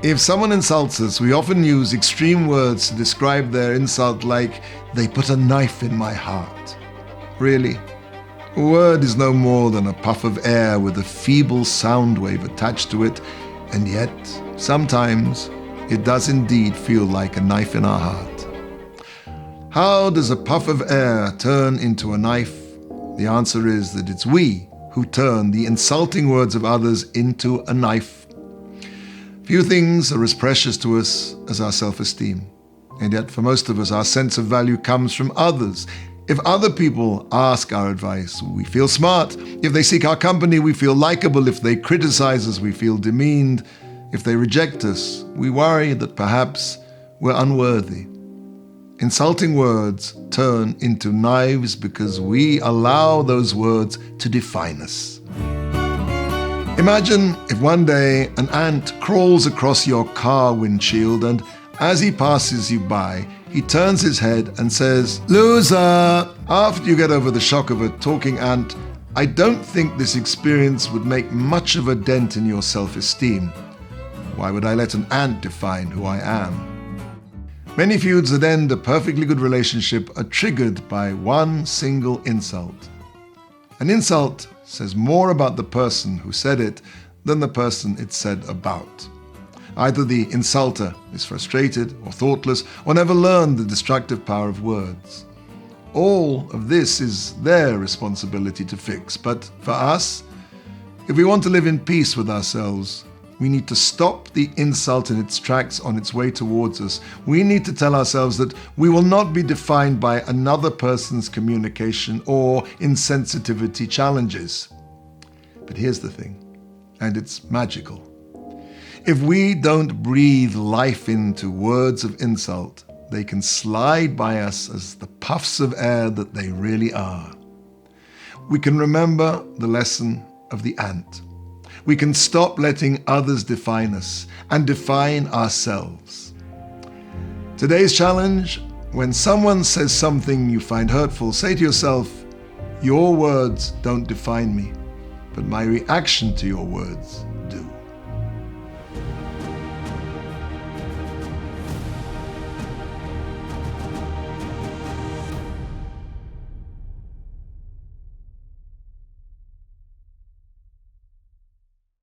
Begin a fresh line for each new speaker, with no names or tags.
If someone insults us, we often use extreme words to describe their insult, like, "They put a knife in my heart." Really? A word is no more than a puff of air with a feeble sound wave attached to it, and yet, sometimes, it does indeed feel like a knife in our heart. How does a puff of air turn into a knife? The answer is that it's we who turn the insulting words of others into a knife. Few things are as precious to us as our self-esteem, and yet for most of us our sense of value comes from others. If other people ask our advice, we feel smart. If they seek our company, we feel likable. If they criticize us, we feel demeaned. If they reject us, we worry that perhaps we're unworthy. Insulting words turn into knives because we allow those words to define us. Imagine if one day an ant crawls across your car windshield, and as he passes you by, he turns his head and says, "Loser!" After you get over the shock of a talking ant, I don't think this experience would make much of a dent in your self-esteem. Why would I let an ant define who I am? Many feuds that end a perfectly good relationship are triggered by one single insult. An insult says more about the person who said it than the person it's said about. Either the insulter is frustrated or thoughtless or never learned the destructive power of words. All of this is their responsibility to fix, but for us, if we want to live in peace with ourselves, we need to stop the insult in its tracks on its way towards us. We need to tell ourselves that we will not be defined by another person's communication or insensitivity challenges. But here's the thing, and it's magical. If we don't breathe life into words of insult, they can slide by us as the puffs of air that they really are. We can remember the lesson of the ant. We can stop letting others define us and define ourselves. Today's challenge: when someone says something you find hurtful, say to yourself, "Your words don't define me, but my reaction to your words